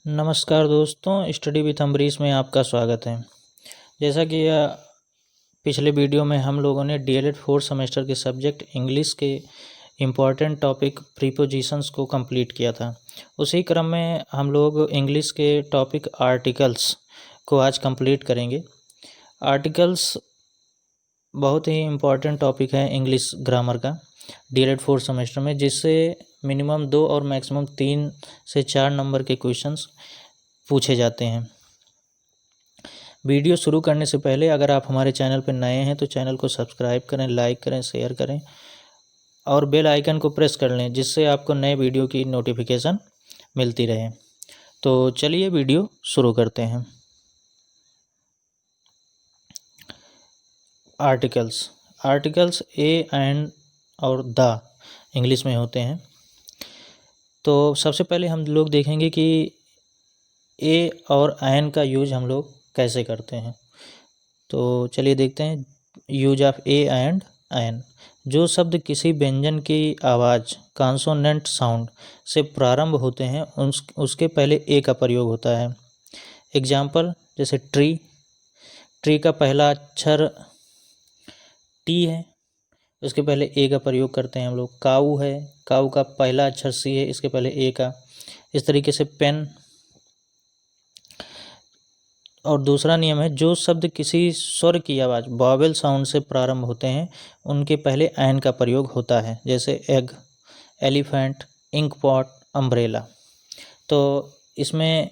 नमस्कार दोस्तों, study with Ambarish में आपका स्वागत है। जैसा कि पिछले वीडियो में हम लोगों ने डीएलएड 4th सेमेस्टर के सब्जेक्ट इंग्लिश के इम्पॉर्टेंट टॉपिक प्रीपोजिशंस को कंप्लीट किया था। उसी क्रम में हम लोग इंग्लिश के टॉपिक आर्टिकल्स को आज कंप्लीट करेंगे। आर्टिकल्स बहुत ही इम्पॉर्टेंट टॉपिक है इंग्लिश ग्रामर का डीएलएड 4th सेमेस्टर में, जिससे मिनिमम 2 और मैक्सिमम 3 से 4 नंबर के क्वेश्चंस पूछे जाते हैं। वीडियो शुरू करने से पहले अगर आप हमारे चैनल पर नए हैं तो चैनल को सब्सक्राइब करें, लाइक करें, शेयर करें और बेल आइकन को प्रेस कर लें, जिससे आपको नए वीडियो की नोटिफिकेशन मिलती रहे। तो चलिए वीडियो शुरू करते हैं। आर्टिकल्स ए एंड और द इंग्लिश में होते हैं। तो सबसे पहले हम लोग देखेंगे कि ए और एन का यूज हम लोग कैसे करते हैं। तो चलिए देखते हैं use of A and an. जो शब्द किसी व्यंजन की आवाज़ कॉन्सोनेंट साउंड से प्रारंभ होते हैं उसके पहले ए का प्रयोग होता है। एग्जाम्पल जैसे ट्री का पहला अक्षर टी है, उसके पहले ए का प्रयोग करते हैं हम लोग। काऊ है, काऊ का पहला अक्षर सी है, इसके पहले ए का। इस तरीके से पेन। और दूसरा नियम है, जो शब्द किसी स्वर की आवाज़ वॉवेल साउंड से प्रारंभ होते हैं उनके पहले एन का प्रयोग होता है, जैसे egg, elephant, ink pot, umbrella. तो इसमें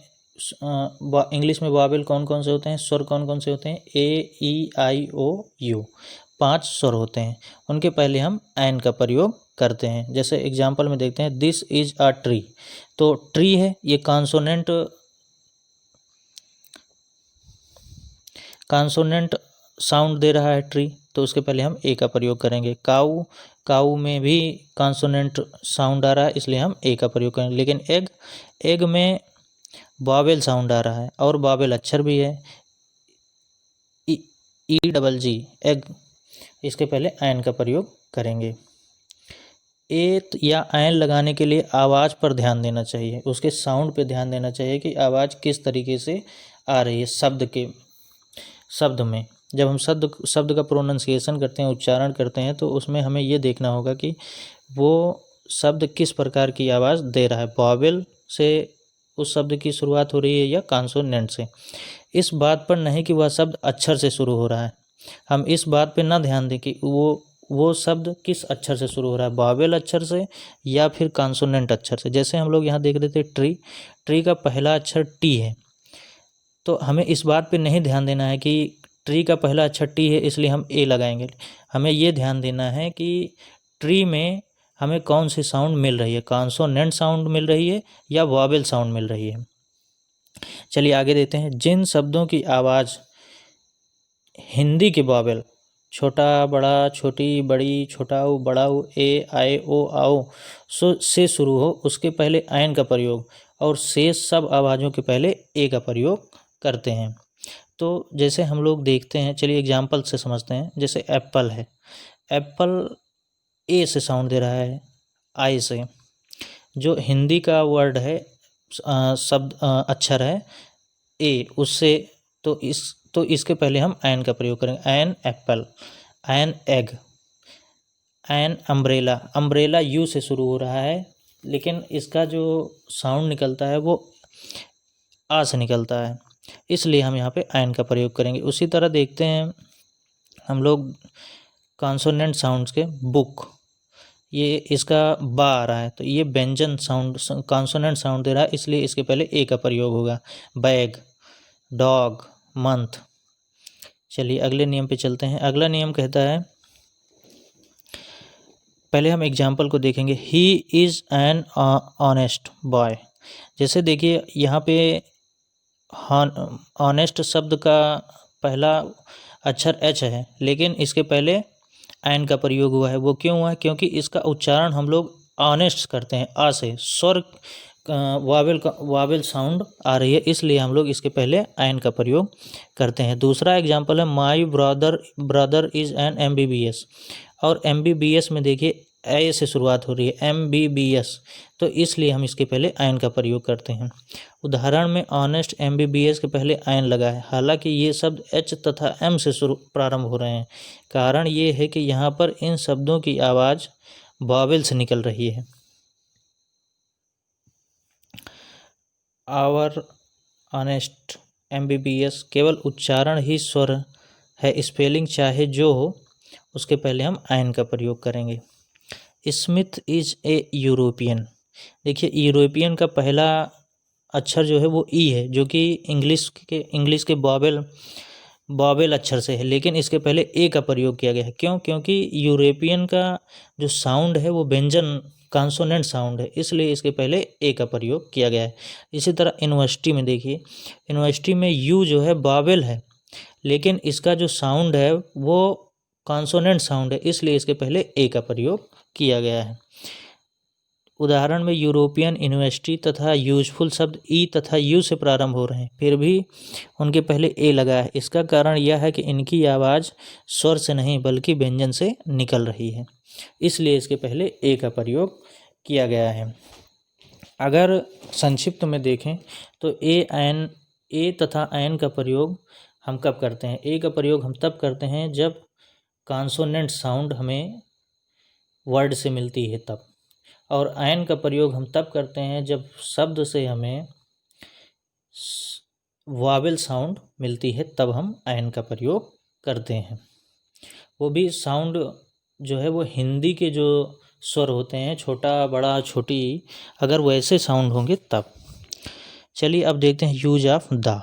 इंग्लिश में वॉवेल कौन कौन से होते हैं, स्वर कौन कौन से होते हैं? ए, ई, आई, ओ, यू, 5 स्वर होते हैं। उनके पहले हम एन का प्रयोग करते हैं। जैसे एग्जाम्पल में देखते हैं, दिस इज अ ट्री। तो ट्री है, ये कॉन्सोनेंट साउंड दे रहा है ट्री, तो उसके पहले हम ए का प्रयोग करेंगे। काऊ में भी कॉन्सोनेंट साउंड आ रहा है, इसलिए हम ए का प्रयोग करेंगे। लेकिन एग में वॉवेल साउंड आ रहा है और वॉवेल अक्षर भी है, ई डबल जी, एग, इसके पहले एन का प्रयोग करेंगे। ए या एन लगाने के लिए आवाज़ पर ध्यान देना चाहिए, उसके साउंड पे ध्यान देना चाहिए कि आवाज़ किस तरीके से आ रही है शब्द में। जब हम शब्द का प्रोनाउंसिएशन करते हैं, उच्चारण करते हैं, तो उसमें हमें ये देखना होगा कि वो शब्द किस प्रकार की आवाज़ दे रहा है, वॉवेल से उस शब्द की शुरुआत हो रही है या कॉन्सोनेंट से। इस बात पर नहीं कि वह शब्द अक्षर से शुरू हो रहा है, हम इस बात पर ना ध्यान दें कि वो शब्द किस अक्षर से शुरू हो रहा है, वॉवेल अक्षर से या फिर कॉन्सोनेंट अक्षर से। जैसे हम लोग यहाँ देख रहे थे ट्री का पहला अक्षर टी है, तो हमें इस बात पे नहीं ध्यान देना है कि ट्री का पहला अक्षर टी है इसलिए हम ए लगाएंगे। हमें ये ध्यान देना है कि ट्री में हमें कौन सी साउंड मिल रही है, कॉन्सोनेंट साउंड मिल रही है या वॉवेल साउंड मिल रही है। चलिए आगे देते हैं। जिन शब्दों की आवाज़ हिंदी के वॉवेल छोटा बड़ा, छोटी बड़ी, छोटा ऊ, बड़ा ऊ, ए, आए, ओ, आओ से शुरू हो उसके पहले एन का प्रयोग और शेष सब आवाज़ों के पहले ए का प्रयोग करते हैं। तो जैसे हम लोग देखते हैं, चलिए एग्जाम्पल से समझते हैं। जैसे एप्पल है, एप्पल ए से साउंड दे रहा है, आई से। जो हिंदी का वर्ड है, शब्द अक्षर है ए, उससे तो इसके पहले हम एन का प्रयोग करेंगे। An apple, an egg, an umbrella U से शुरू हो रहा है, लेकिन इसका जो साउंड निकलता है वो आ से निकलता है, इसलिए हम यहाँ पे एन का प्रयोग करेंगे। उसी तरह देखते हैं हम लोग कॉन्सोनेंट साउंड्स के, बुक, ये इसका बा आ रहा है, तो ये व्यंजन साउंड कॉन्सोनेंट साउंड दे रहा है, इसलिए इसके पहले ए का प्रयोग होगा। Bag, dog, month. चलिए अगले नियम पे चलते हैं। अगला नियम कहता है, पहले हम एग्जाम्पल को देखेंगे। He is an honest boy. जैसे देखिए यहाँ पे ऑनेस्ट शब्द का पहला अक्षर एच है, लेकिन इसके पहले एन का प्रयोग हुआ है। वो क्यों हुआ है? क्योंकि इसका उच्चारण हम लोग ऑनेस्ट करते हैं, आ से, स्वर वावेल साउंड आ रही है, इसलिए हम लोग इसके पहले एन का प्रयोग करते हैं। दूसरा एग्जाम्पल है, my brother is an MBBS। और MBBS में देखिए ए से शुरुआत हो रही है, MBBS, तो इसलिए हम इसके पहले आयन का प्रयोग करते हैं। उदाहरण में ऑनेस्ट MBBS के पहले आयन लगा है, हालांकि ये शब्द H तथा M से प्रारंभ हो रहे हैं। कारण ये है कि यहाँ पर इन शब्दों की आवाज़ वॉवेल से निकल रही है। आवर ऑनेस्ट MBBS केवल उच्चारण ही स्वर है, स्पेलिंग चाहे जो हो, उसके पहले हम आयन का प्रयोग करेंगे। स्मिथ इज ए यूरोपियन, देखिए यूरोपियन का पहला अक्षर जो है वो ई है, जो कि इंग्लिश के वॉवेल अक्षर से है, लेकिन इसके पहले ए का प्रयोग किया गया है। क्यों? क्योंकि यूरोपियन का जो साउंड है वो व्यंजन कॉन्सोनेंट साउंड है, इसलिए इसके पहले ए का प्रयोग किया गया है। इसी तरह यूनिवर्सिटी में देखिए, यूनिवर्सिटी में यू जो है वॉवेल है, लेकिन इसका जो साउंड है वो कॉन्सोनेंट साउंड है, इसलिए इसके पहले ए का प्रयोग किया गया है। उदाहरण में यूरोपियन, यूनिवर्सिटी तथा यूजफुल शब्द ई तथा यू से प्रारंभ हो रहे हैं, फिर भी उनके पहले ए लगा है। इसका कारण यह है कि इनकी आवाज़ स्वर से नहीं बल्कि व्यंजन से निकल रही है, इसलिए इसके पहले ए का प्रयोग किया गया है। अगर संक्षिप्त में देखें तो ए तथा आयन का प्रयोग हम कब करते हैं? ए का प्रयोग हम तब करते हैं जब कॉन्सोनेंट साउंड हमें वर्ड से मिलती है तब, और आयन का प्रयोग हम तब करते हैं जब शब्द से हमें वावेल साउंड मिलती है, तब हम आयन का प्रयोग करते हैं। वो भी साउंड जो है वो हिंदी के जो स्वर होते हैं, छोटा, बड़ा, छोटी, अगर वैसे साउंड होंगे तब। चलिए अब देखते हैं यूज ऑफ द।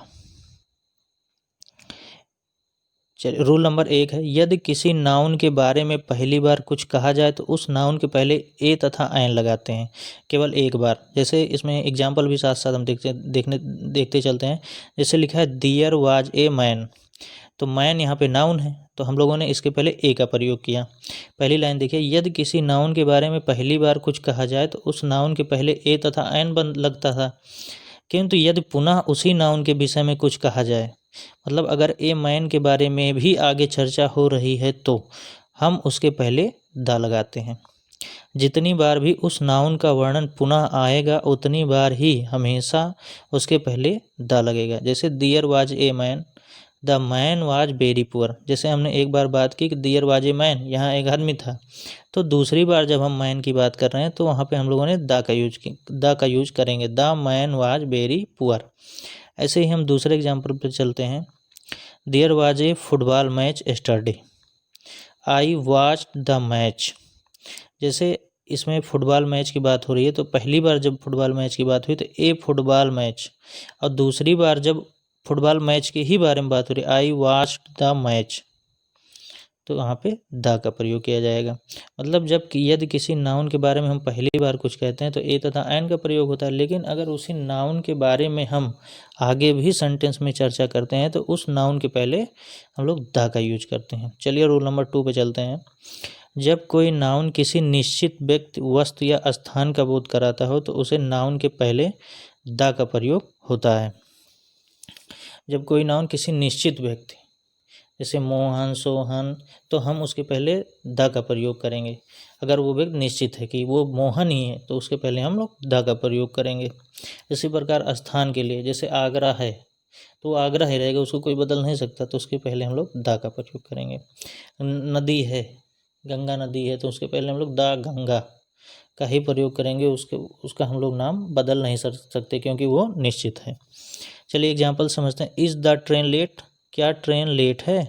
चलिए रूल नंबर 1 है, यदि किसी नाउन के बारे में पहली बार कुछ कहा जाए तो उस नाउन के पहले ए तथा आयन लगाते हैं, केवल एक बार। जैसे इसमें एग्जाम्पल भी साथ साथ हम देखते चलते हैं। जैसे लिखा है देयर वाज ए मैन, तो मैन यहाँ पे नाउन है, तो हम लोगों ने इसके पहले ए का प्रयोग किया। पहली लाइन देखिए, यदि किसी नाउन के बारे में पहली बार कुछ कहा जाए तो उस नाउन के पहले ए तथा आयन लगता था, किंतु यदि पुनः उसी नाउन के विषय में कुछ कहा जाए, मतलब अगर ए मैन के बारे में भी आगे चर्चा हो रही है तो हम उसके पहले द लगाते हैं। जितनी बार भी उस नाउन का वर्णन पुनः आएगा उतनी बार ही हमेशा उसके पहले द लगेगा। जैसे there was a man, the man was very poor. जैसे हमने एक बार बात की कि देयर वाज ए मैन, यहाँ एक आदमी था, तो दूसरी बार जब हम मैन की बात कर रहे हैं तो वहाँ पे हम लोगों ने द का यूज करेंगे, the man was very poor. ऐसे ही हम दूसरे एग्जाम्पल पर चलते हैं। There was a football match yesterday, I watched the match. जैसे इसमें फुटबॉल मैच की बात हो रही है, तो पहली बार जब फुटबॉल मैच की बात हुई तो ए फुटबॉल मैच, और दूसरी बार जब फुटबॉल मैच के ही बारे में बात हो रही है, आई वॉच्ड द मैच, तो वहाँ पे द का प्रयोग किया जाएगा। मतलब जब यदि किसी नाउन के बारे में हम पहली बार कुछ कहते हैं तो ए तथा आयन का प्रयोग होता है, लेकिन अगर उसी नाउन के बारे में हम आगे भी सेंटेंस में चर्चा करते हैं तो उस नाउन के पहले हम लोग द का यूज करते हैं। चलिए रूल नंबर 2 पे चलते हैं। जब कोई नाउन किसी निश्चित व्यक्ति, वस्तु या स्थान का बोध कराता हो तो उसे नाउन के पहले द का प्रयोग होता है। जब कोई नाउन किसी निश्चित व्यक्ति, जैसे मोहन, सोहन, तो हम उसके पहले द का प्रयोग करेंगे। अगर वो व्यक्ति निश्चित है कि वो मोहन ही है तो उसके पहले हम लोग द का प्रयोग करेंगे। इसी प्रकार स्थान के लिए, जैसे आगरा है तो आगरा ही रहेगा, उसको कोई बदल नहीं सकता, तो उसके पहले हम लोग द का प्रयोग करेंगे। नदी है, गंगा नदी है, तो उसके पहले हम लोग द गंगा का ही प्रयोग करेंगे, उसका हम लोग नाम बदल नहीं सकते क्योंकि वो निश्चित है। चलिए एग्जाम्पल समझते हैं। इज़ द ट्रेन लेट, क्या ट्रेन लेट है?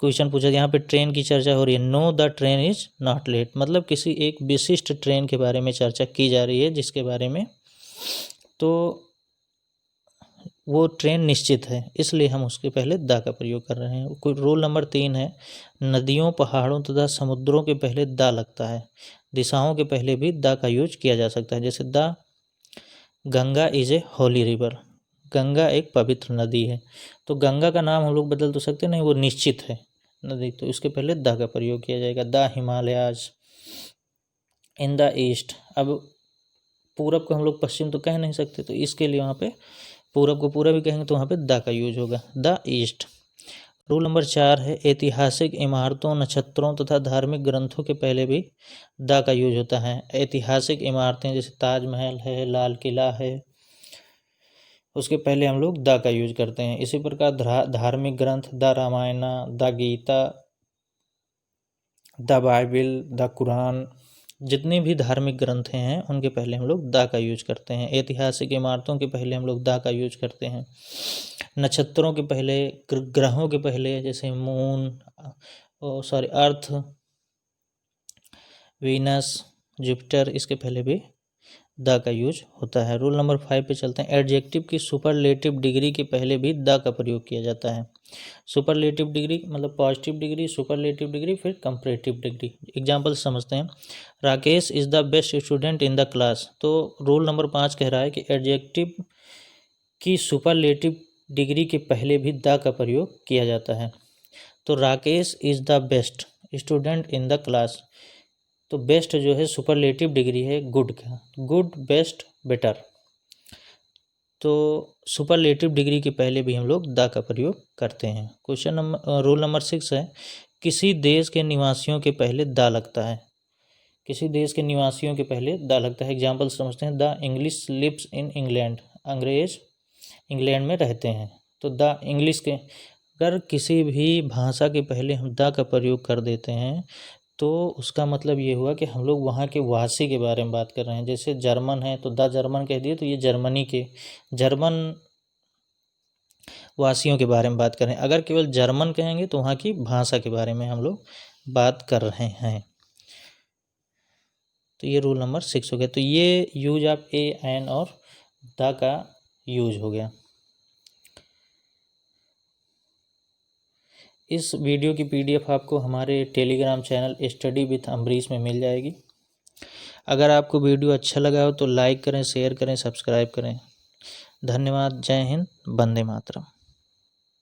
क्वेश्चन पूछा, यहाँ पे ट्रेन की चर्चा हो रही है। Know the train is not let, मतलब किसी एक विशिष्ट ट्रेन के बारे में चर्चा की जा रही है जिसके बारे में, तो वो ट्रेन निश्चित है, इसलिए हम उसके पहले द का प्रयोग कर रहे हैं। कोई रूल नंबर 3 है, नदियों, पहाड़ों तथा समुद्रों के पहले द लगता है। दिशाओं के पहले भी द का यूज किया जा सकता है। जैसे the Ganga is a Holi river, Ganga एक पवित्र नदी है, तो गंगा का नाम हम लोग बदल तो सकते नहीं, वो निश्चित है नदी, तो इसके पहले द का प्रयोग किया जाएगा। The Himalayas in the east, अब पूरब को हम लोग पश्चिम तो कह नहीं सकते, तो इसके लिए वहाँ पे पूरब को पूरब भी कहेंगे तो वहाँ पे द का यूज होगा, द ईस्ट। रूल नंबर 4 है ऐतिहासिक इमारतों, नक्षत्रों तथा धार्मिक ग्रंथों के पहले भी द का यूज होता है। ऐतिहासिक इमारतें जैसे ताजमहल है, लाल किला है, उसके पहले हम लोग द का यूज करते हैं। इसी प्रकार धार्मिक ग्रंथ the Ramayana, the Gita, the Bible, the Quran, जितने भी धार्मिक ग्रंथ हैं उनके पहले हम लोग द का यूज करते हैं। ऐतिहासिक इमारतों के पहले हम लोग द का यूज करते हैं। नक्षत्रों के पहले, ग्रहों के पहले जैसे मून, अर्थ, वीनस, जुपिटर, इसके पहले भी द का यूज होता है। रूल नंबर 5 पे चलते हैं। एडजेक्टिव की सुपरलेटिव डिग्री के पहले भी द का प्रयोग किया जाता है। सुपरलेटिव डिग्री मतलब पॉजिटिव डिग्री, सुपरलेटिव डिग्री, फिर कंपैरेटिव डिग्री। एग्जांपल समझते हैं। Rakesh is the best student in the class. तो रूल नंबर 5 कह रहा है कि एडजेक्टिव की सुपरलेटिव डिग्री के पहले भी द का प्रयोग किया जाता है। तो Rakesh is the best student in the class, तो बेस्ट जो है सुपरलेटिव डिग्री है गुड का, गुड, बेस्ट, बेटर। तो सुपरलेटिव डिग्री के पहले भी हम लोग द का प्रयोग करते हैं। रूल नंबर 6 है किसी देश के निवासियों के पहले द लगता है। किसी देश के निवासियों के पहले द लगता है। एग्जाम्पल समझते हैं। The English lives in England, अंग्रेज इंग्लैंड में रहते हैं। तो द इंग्लिश के, अगर किसी भी भाषा के पहले हम द का प्रयोग कर देते हैं तो उसका मतलब ये हुआ कि हम लोग वहाँ के वासी के बारे में बात कर रहे हैं। जैसे जर्मन है तो द जर्मन कह दिए तो ये जर्मनी के जर्मन वासियों के बारे में बात कर रहे हैं। अगर केवल जर्मन कहेंगे तो वहाँ की भाषा के बारे में हम लोग बात कर रहे हैं। तो ये रूल नंबर 6 हो गया। तो ये यूज ऑफ ए, एन और द का यूज हो गया। इस वीडियो की PDF आपको हमारे Telegram channel study with Ambarish में मिल जाएगी। अगर आपको वीडियो अच्छा लगा हो तो लाइक करें, शेयर करें, सब्सक्राइब करें। धन्यवाद। जय हिंद, वंदे मातरम।